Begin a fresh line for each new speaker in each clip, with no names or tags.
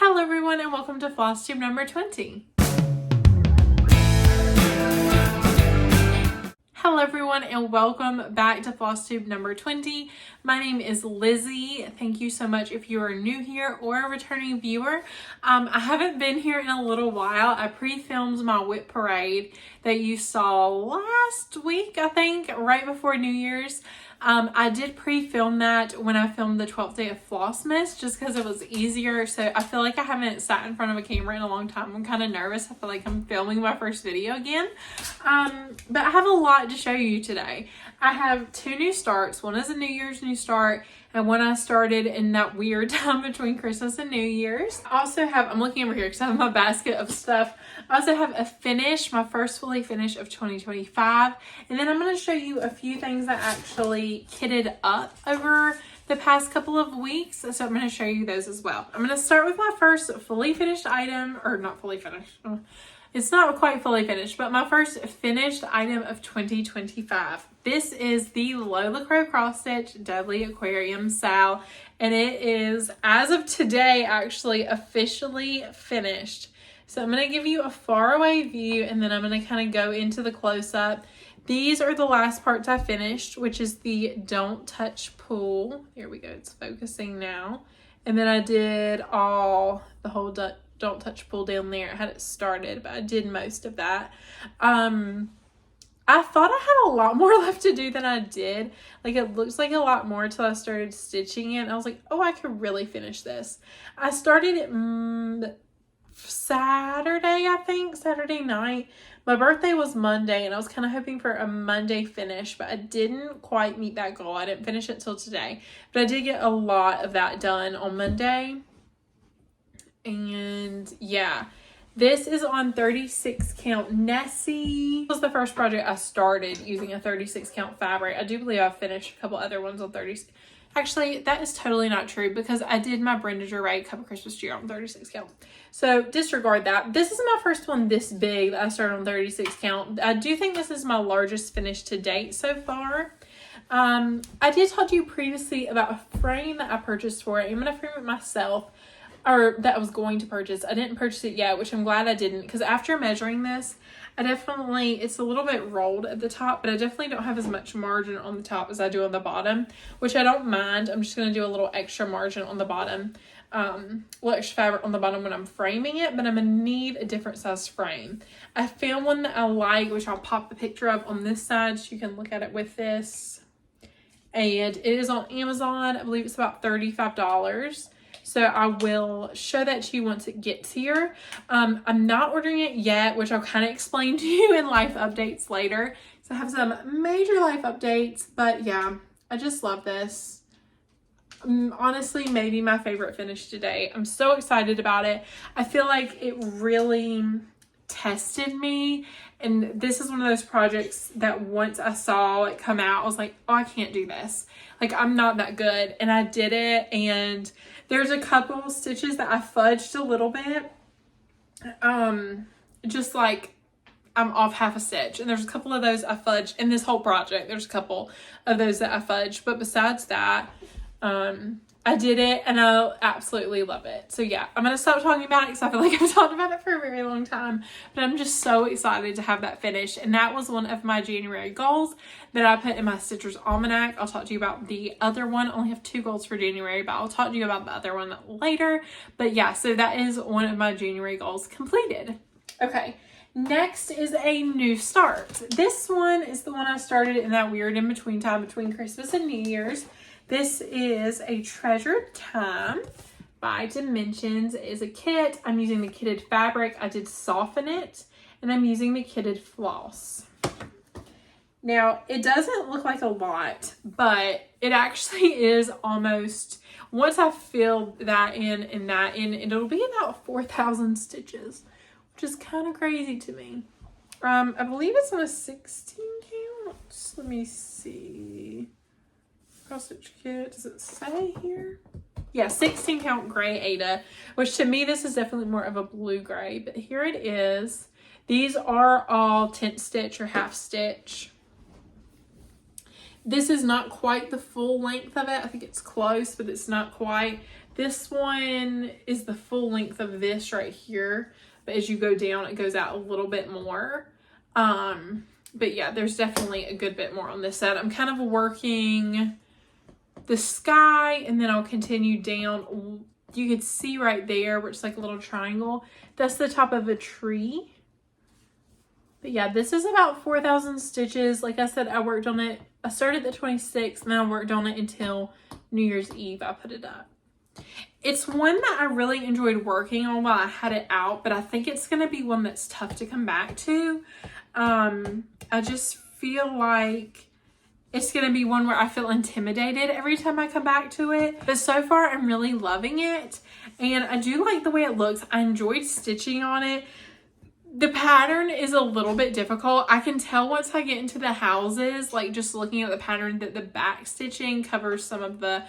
Hello everyone and welcome to Flostube number 20. Hello everyone and welcome back to Flostube number 20. My name is Lizzie. Thank you so much if you are new here or a returning viewer. I haven't been here in a little while. I pre-filmed my whip parade that you saw last week, I think, right before New Year's. I did pre-film that when I filmed the 12th day of Flossmas just because it was easier. So I feel like I haven't sat in front of a camera in a long time. I'm kind of nervous. I feel like I'm filming my first video again. But I have a lot to show you today. I have two new starts. One is a New Year's new start and one I started in that weird time between Christmas and New Year's. I also have, I'm looking over here because I have my basket of stuff. I also have a finish, my first fully finish of 2025. And then I'm going to show you a few things that actually kitted up over the past couple of weeks. So I'm going to show you those as well. I'm going to start with my first fully finished item, or not fully finished. It's not quite fully finished, but my first finished item of 2025. This is the Lola Crow CrossStitch Deadly Aquarium Sal, and it is, as of today, actually officially finished. So I'm going to give you a far away view, and then I'm going to kind of go into the close-up. These are the last parts I finished, which is the Don't Touch Pull. Here we go, it's focusing now. And then I did the whole Don't Touch Pull down there. I had it started, but I did most of that. I thought I had a lot more left to do than I did. Like, it looks like a lot more until I started stitching it. And I was like, oh, I could really finish this. I started it Saturday, I think, Saturday night. My birthday was Monday, and I was kind of hoping for a Monday finish, but I didn't quite meet that goal. I didn't finish it till today, but I did get a lot of that done on Monday. And yeah, this is on 36 count Nessie. This was the first project I started using a 36 count fabric. I do believe I've finished a couple other ones on 36. Actually, that is totally not true because I did my Brenda Ray Couple Christmas Cheer on 36 count. So disregard that. This is my first one this big that I started on 36 count. I do think this is my largest finish to date so far. I did talk to you previously about a frame that I purchased for it. I'm going to frame it myself. Or that I was going to purchase. I didn't purchase it yet, which I'm glad I didn't, because after measuring this, it's a little bit rolled at the top, but I definitely don't have as much margin on the top as I do on the bottom, which I don't mind. I'm just going to do a little extra margin on the bottom, little extra fabric on the bottom when I'm framing it, but I'm going to need a different size frame. I found one that I like, which I'll pop the picture of on this side so you can look at it with this. And it is on Amazon. I believe it's about $35. So I will show that to you once it gets here. I'm not ordering it yet, which I'll kind of explain to you in life updates later. So I have some major life updates, but yeah, I just love this. Honestly, maybe my favorite finish today. I'm so excited about it. I feel like it really tested me, and this is one of those projects that once I saw it come out, I was like, oh, I can't do this. Like, I'm not that good. And I did it, and there's a couple stitches that I fudged a little bit. Just like I'm off half a stitch, and there's a couple of those I fudged in this whole project. There's a couple of those that I fudged, but besides that, I did it and I absolutely love it. So yeah, I'm going to stop talking about it because I feel like I've talked about it for a very long time, but I'm just so excited to have that finished. And that was one of my January goals that I put in my Stitcher's Almanac. I'll talk to you about the other one. I only have 2 goals for January, but I'll talk to you about the other one later. But yeah, so that is one of my January goals completed. Okay. Next is a new start. This one is the one I started in that weird in-between time between Christmas and New Year's. This is a Treasured Time by Dimensions. It is a kit. I'm using the kitted fabric. I did soften it, and I'm using the kitted floss. Now, it doesn't look like a lot, but it actually is almost, once I fill that in and that in, it'll be about 4,000 stitches, which is kind of crazy to me. I believe it's on a 16 count. Let me see. CrossStitch kit, does it say here? Yeah, 16 count gray Ada, which to me this is definitely more of a blue gray, but here it is. These are all 10th stitch or half stitch. This is not quite the full length of it. I think it's close, but it's not quite. This one is the full length of this right here, but as you go down, it goes out a little bit more. But yeah, there's definitely a good bit more on this set. I'm kind of working the sky, and then I'll continue down. You can see right there where it's like a little triangle. That's the top of a tree. But yeah, this is about 4,000 stitches. Like I said, I worked on it. I started the 26th, and then I worked on it until New Year's Eve. I put it up. It's one that I really enjoyed working on while I had it out, but I think it's going to be one that's tough to come back to. I just feel like it's going to be one where I feel intimidated every time I come back to it. But so far, I'm really loving it. And I do like the way it looks. I enjoyed stitching on it. The pattern is a little bit difficult. I can tell once I get into the houses, like just looking at the pattern, that the back stitching covers some of the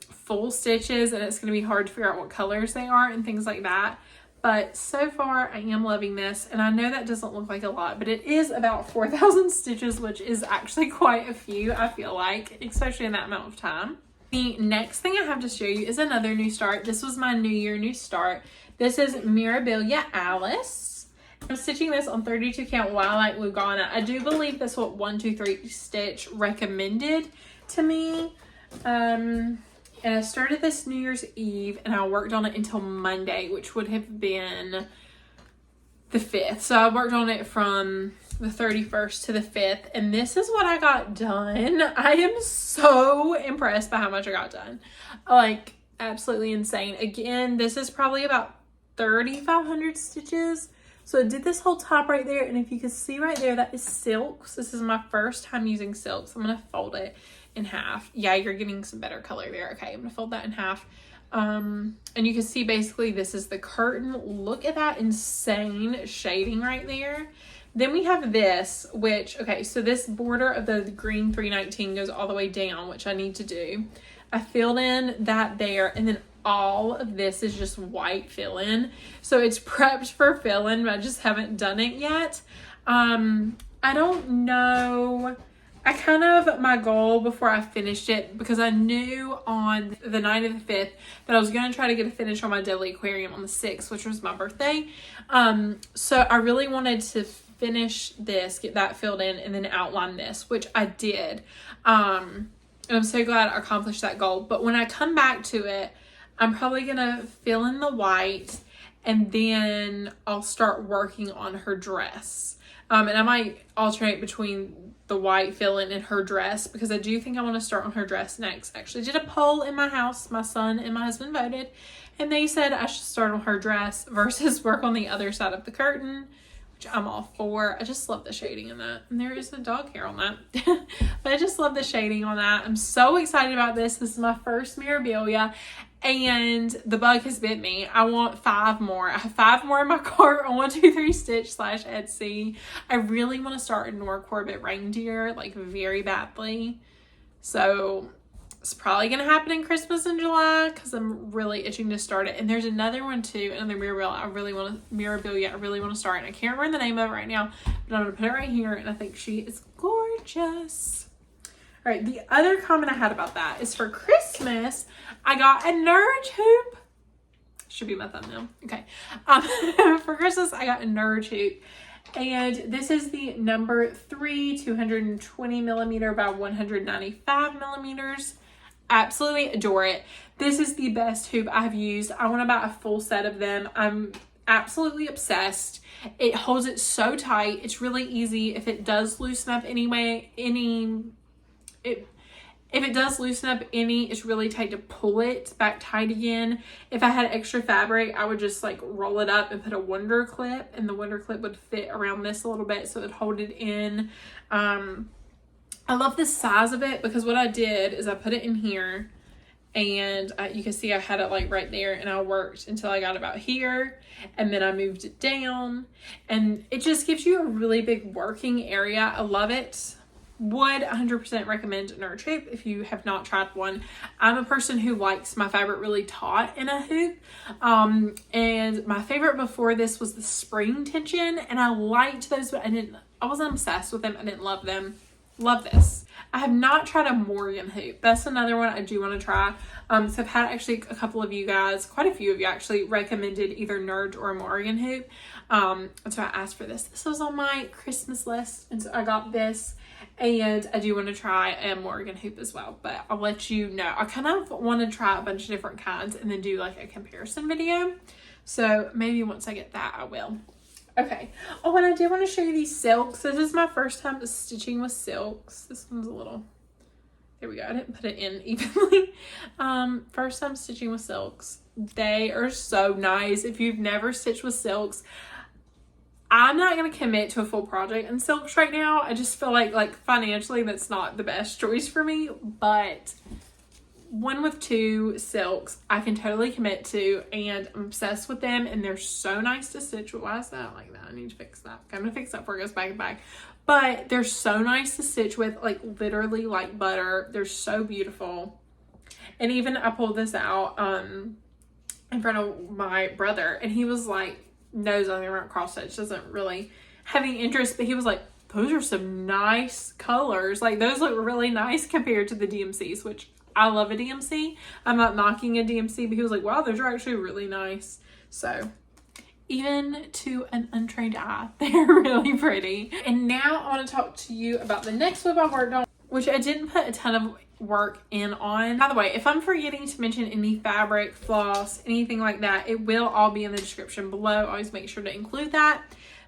full stitches, and it's going to be hard to figure out what colors they are and things like that. But so far, I am loving this, and I know that doesn't look like a lot, but it is about 4,000 stitches, which is actually quite a few, I feel like, especially in that amount of time. The next thing I have to show you is another new start. This was my New Year new start. This is Mirabilia Alice. I'm stitching this on 32 count lilac lugana. I do believe that's what 123 Stitch recommended to me. And I started this New Year's Eve, and I worked on it until Monday, which would have been the 5th. So I worked on it from the 31st to the 5th, and this is what I got done. I am so impressed by how much I got done. Like, absolutely insane. Again, this is probably about 3,500 stitches. So I did this whole top right there, and if you can see right there, that is silks. This is my first time using silks. I'm going to fold it in half. Yeah, you're getting some better color there. Okay, I'm going to fold that in half. And you can see basically this is the curtain. Look at that insane shading right there. Then we have this, which, okay, so this border of the green 319 goes all the way down, which I need to do. I filled in that there, and then all of this is just white fill-in. So it's prepped for fill-in, but I just haven't done it yet. I don't know. My goal before I finished it, because I knew on the night of the 5th that I was going to try to get a finish on my Deadly Aquarium on the 6th, which was my birthday. So I really wanted to finish this, get that filled in, and then outline this, which I did. And I'm so glad I accomplished that goal. But when I come back to it, I'm probably going to fill in the white, and then I'll start working on her dress. And I might alternate between the white fill-in and her dress, because I do think I want to start on her dress next. I actually did a poll in my house. My son and my husband voted, and they said I should start on her dress versus work on the other side of the curtain, which I'm all for. I just love the shading in that. And there is the dog hair on that. But I just love the shading on that. I'm so excited about this. This is my first Mirabilia, and the bug has bit me. I want 5 more. I have 5 more in my cart on 123 Stitch / Etsy. I really want to start a Nora Corbett reindeer, like, very badly. So it's probably going to happen in Christmas in July, because I'm really itching to start it. And there's another one too, another Mirabilia I really want to start. And I can't remember the name of it right now, but I'm going to put it right here, and I think she is gorgeous. All right, the other comment I had about that is for Christmas, I got a Nurge hoop. Should be my thumbnail. Okay. For Christmas, I got a Nurge hoop. And this is the number 3, 220 millimeter by 195 millimeters. Absolutely adore it. This is the best hoop I've used. I want to buy a full set of them. I'm absolutely obsessed. It holds it so tight. It's really easy. If it does loosen up if it does loosen up it's really tight to pull it back tight again. If I had extra fabric, I would just like roll it up and put a wonder clip, and the wonder clip would fit around this a little bit so it would hold it in. I love the size of it, because what I did is I put it in here, and you can see I had it like right there, and I worked until I got about here, and then I moved it down, and it just gives you a really big working area. I love it. Would 100% recommend a Nurge hoop if you have not tried one. I'm a person who likes my fabric really taut in a hoop. And my favorite before this was the spring tension, and I liked those, but I wasn't obsessed with them. I didn't love them. Love this. I have not tried a Morgan hoop. That's another one I do want to try. So I've had actually a couple of you guys, quite a few of you actually, recommended either Nerds or a Morgan hoop. And so I asked for this. This was on my Christmas list, and so I got this. And I do want to try a Morgan hoop as well, but I'll let you know. I kind of want to try a bunch of different kinds and then do like a comparison video. So maybe once I get that, I will. Okay. Oh, and I do want to show you these silks. This is my first time stitching with silks. This one's a little, there we go. I didn't put it in evenly. First time stitching with silks. They are so nice. If you've never stitched with silks, I'm not going to commit to a full project in silks right now. I just feel like financially that's not the best choice for me, but one with two silks I can totally commit to, and I'm obsessed with them, and they're so nice to stitch with. Why is that like that? I need to fix that. I'm going to fix that before it goes back and back. But they're so nice to stitch with, like literally like butter. They're so beautiful. And even I pulled this out in front of my brother, and he was like, knows nothing about cross stitch, doesn't really have any interest, but he was like, those are some nice colors. Like those look really nice compared to the DMCs, which I love a DMC. I'm not knocking a DMC, but he was like, wow, those are actually really nice. So even to an untrained eye, they're really pretty. And now I want to talk to you about the next whip I worked on, which I didn't put a ton of work in on. By the way, if I'm forgetting to mention any fabric, floss, anything like that, it will all be in the description below. Always make sure to include that.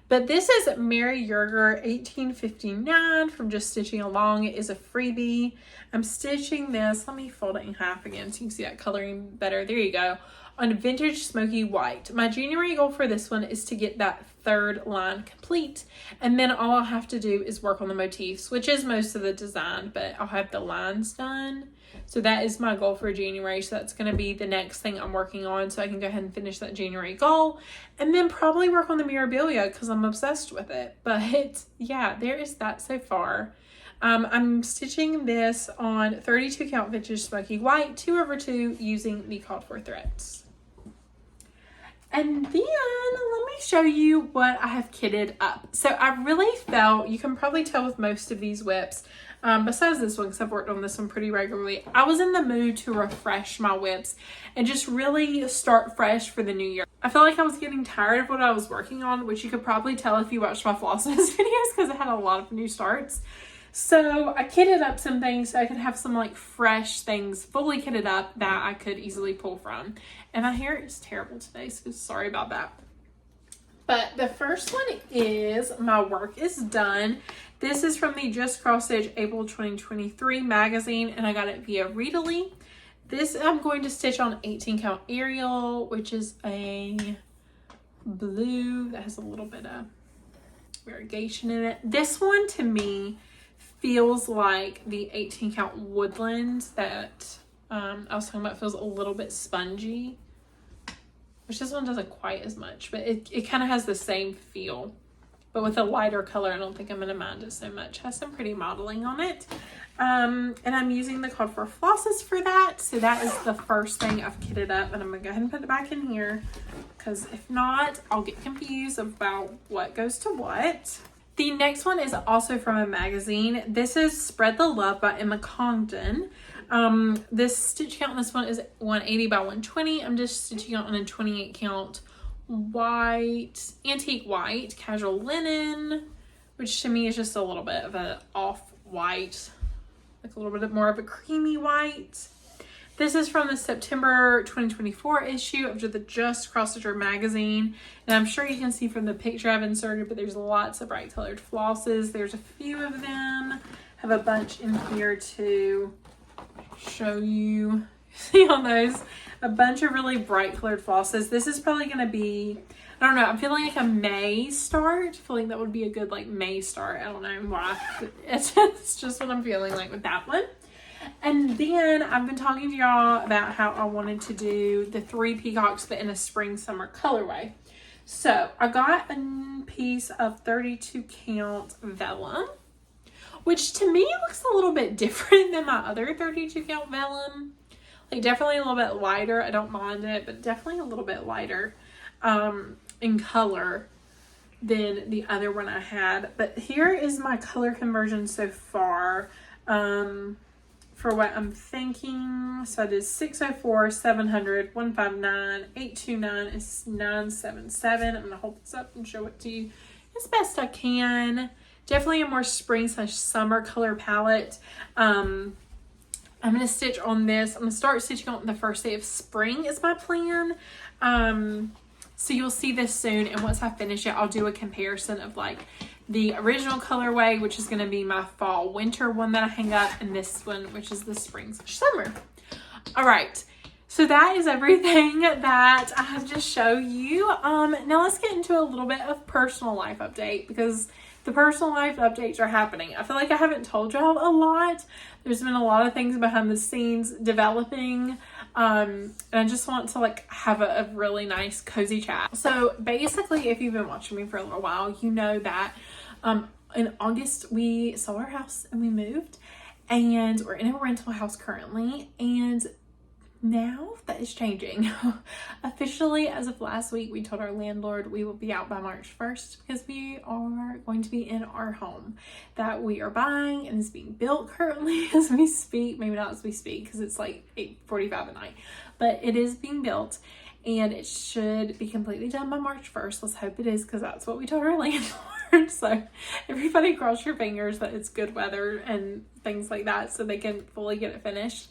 But this is Mary Yerger 1859 from Just Stitching Along. It is a freebie. I'm stitching this. Let me fold it in half again so you can see that coloring better. There you go. On vintage smoky white. My January goal for this one is to get that third line complete, and then all I'll have to do is work on the motifs, which is most of the design, but I'll have the lines done. So that is my goal for January. So that's going to be the next thing I'm working on, so I can go ahead and finish that January goal, and then probably work on the Mirabilia because I'm obsessed with it. But yeah, there is that so far. I'm stitching this on 32 count vintage smoky white 2/2 using the called for threads. And then let me show you what I have kitted up. So I really felt, you can probably tell with most of these whips, besides this one because I've worked on this one pretty regularly, I was in the mood to refresh my whips and just really start fresh for the new year. I feel like I was getting tired of what I was working on, which you could probably tell if you watched my flosses videos because I had a lot of new starts. So I kitted up some things so I could have some like fresh things fully kitted up that I could easily pull from. And my hair is terrible today, so sorry about that. But the first one is my work is done. This is from the Just CrossStitch April 2023 magazine, and I got it via Readily. This I'm going to stitch on 18 count Aeriel, which is a blue that has a little bit of variegation in it. This one to me feels like the 18 count Woodland that I was talking about. Feels a little bit spongy, which this one doesn't quite as much, but it kind of has the same feel, but with a lighter color. I don't think I'm going to mind it so much. Has some pretty modeling on it. And I'm using the called for flosses for that. So that is the first thing I've kitted up, and I'm going to go ahead and put it back in here because if not, I'll get confused about what goes to what. The next one is also from a magazine. This is Spread the Love by Emma Congdon. This stitch count on this one is 180 by 120. I'm just stitching out on a 28 count white, antique white, casual linen, which to me is just a little bit of an off-white, like a little bit more of a creamy white. This is from the September 2024 issue of the Just CrossStitcher Magazine. And I'm sure you can see from the picture I've inserted, but there's lots of bright colored flosses. There's a few of them. I have a bunch in here to show you. See on those? A bunch of really bright colored flosses. This is probably going to be, I don't know, I'm feeling like a May start. I feel like that would be a good like May start. I don't know why. It's just what I'm feeling like with that one. And then I've been talking to y'all about how I wanted to do the 3 peacocks but in a spring summer colorway. So I got a piece of 32 count vellum, which to me looks a little bit different than my other 32 count vellum. Like definitely a little bit lighter. I don't mind it, but definitely a little bit lighter in color than the other one I had. But here is my color conversion so far. for what I'm thinking. So I did 604, 700, 159, 829 is 977. I'm going to hold this up and show it to you as best I can. Definitely a more spring/summer color palette. I'm going to stitch on this. I'm going to start stitching on the first day of spring is my plan. So you'll see this soon, and once I finish it, I'll do a comparison of like the original colorway, which is going to be my fall winter one that I hang up, and this one, which is the spring/summer. All right, so that is everything that I have to show you. Now let's get into a little bit of personal life update, because the personal life updates are happening. I feel like I haven't told y'all a lot. There's been a lot of things behind the scenes developing. And I just want to like have a really nice cozy chat. So basically, if you've been watching me for a little while, you know that in August we sold our house and we moved, and we're in a rental house currently, and now that is changing. Officially, as of last week, we told our landlord we will be out by March 1st because we are going to be in our home that we are buying and is being built currently as we speak. Maybe not as we speak because it's like 8:45 at night, but it is being built and it should be completely done by March 1st. Let's hope it is, because that's what we told our landlord. So everybody cross your fingers that it's good weather and things like that so they can fully get it finished.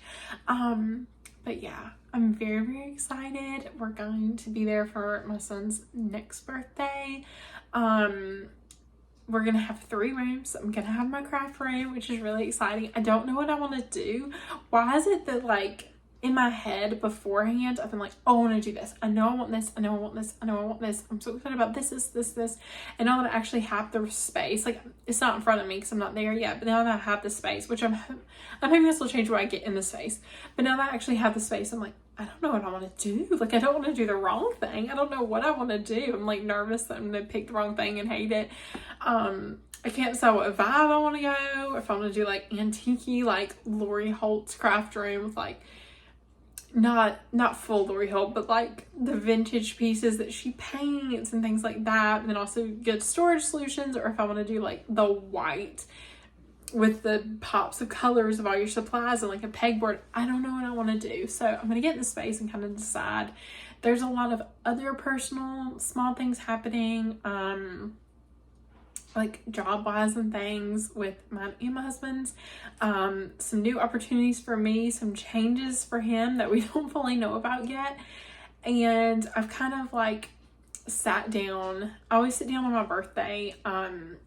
But yeah, I'm very, very excited. We're going to be there for my son's next birthday. We're going to have 3 rooms. I'm going to have my craft room, which is really exciting. I don't know what I want to do. Why is it that like in my head beforehand, I've been like, oh, I want to do this. I know I want this. I know I want this. I know I want this. I'm so excited about this. And now that I actually have the space, like it's not in front of me because I'm not there yet, but now that I have the space, which I'm hoping this will change what I get in the space. But now that I actually have the space, I'm like, I don't know what I want to do. Like, I don't want to do the wrong thing. I don't know what I want to do. I'm like nervous that I'm going to pick the wrong thing and hate it. I can't decide what vibe I want to go. If I want to do like antique-y, like Lori Holt's craft room with like, not full Lori Holt, but like the vintage pieces that she paints and things like that, and then also good storage solutions, or if I want to do like the white with the pops of colors of all your supplies and like a pegboard. I don't know what I want to do, so I'm gonna get in the space and kind of decide. There's a lot of other personal small things happening, like job wise and things with mine and my husband's, some new opportunities for me, some changes for him that we don't fully know about yet. And I've kind of like sat down. I always sit down on my birthday and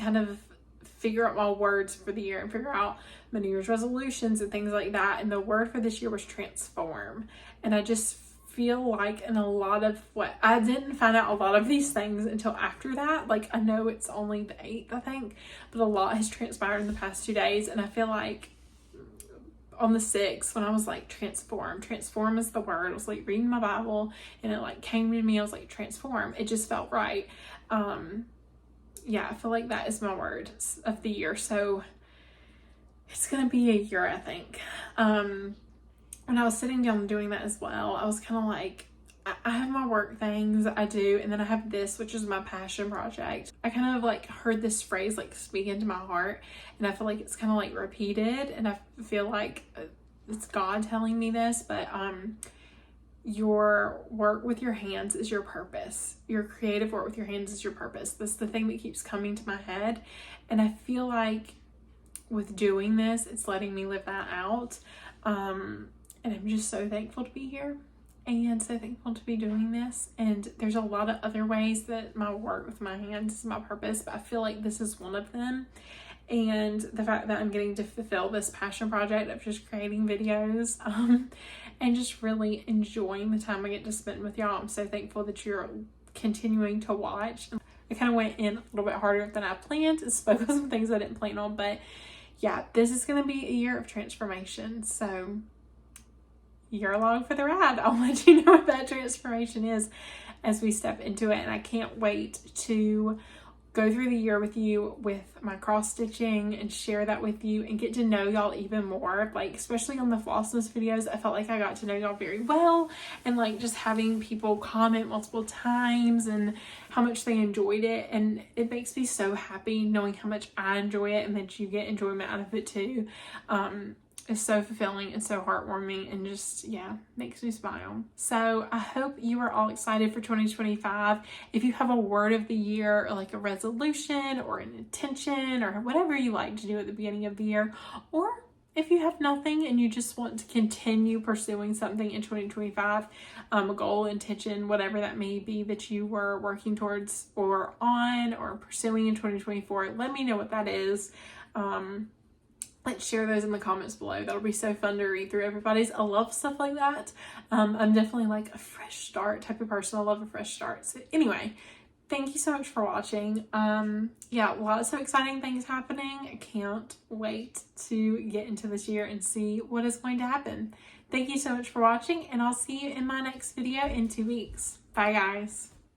kind of figure out my words for the year and figure out my New Year's resolutions and things like that. And the word for this year was transform. And I just feel like in a lot of what I didn't find out a lot of these things until after that. Like, I know it's only the 8th, I think, but a lot has transpired in the past 2 days. And I feel like on the 6th, when I was like transform is the word. I was like reading my Bible and it like came to me. I was like, transform. It just felt right. Yeah, I feel like that is my word of the year. So it's gonna be a year, I think. When I was sitting down and doing that as well, I was kind of like, I have my work things I do, and then I have this, which is my passion project. I kind of like heard this phrase like speak into my heart, and I feel like it's kind of like repeated, and I feel like it's God telling me this, but your work with your hands is your purpose. Your creative work with your hands is your purpose. That's the thing that keeps coming to my head, and I feel like with doing this, it's letting me live that out. And I'm just so thankful to be here and so thankful to be doing this. And there's a lot of other ways that my work with my hands is my purpose, but I feel like this is one of them. And the fact that I'm getting to fulfill this passion project of just creating videos and just really enjoying the time I get to spend with y'all. I'm so thankful that you're continuing to watch. I kind of went in a little bit harder than I planned and spoke on some things I didn't plan on, but yeah, this is going to be a year of transformation. So you're along for the ride. I'll let you know what that transformation is as we step into it. And I can't wait to go through the year with you with my cross stitching and share that with you and get to know y'all even more. Like, especially on the flosses videos, I felt like I got to know y'all very well, and like just having people comment multiple times and how much they enjoyed it, and it makes me so happy knowing how much I enjoy it and that you get enjoyment out of it too. Is so fulfilling and so heartwarming, and just, yeah, makes me smile. So I hope you are all excited for 2025. If you have a word of the year, or like a resolution or an intention or whatever you like to do at the beginning of the year, or if you have nothing and you just want to continue pursuing something in 2025, a goal, intention, whatever that may be that you were working towards or on or pursuing in 2024, let me know what that is. Let's share those in the comments below. That'll be so fun to read through everybody's. I love stuff like that. I'm definitely like a fresh start type of person. I love a fresh start. So anyway, thank you so much for watching. Yeah, lots of exciting things happening. I can't wait to get into this year and see what is going to happen. Thank you so much for watching, and I'll see you in my next video in 2 weeks. Bye, guys.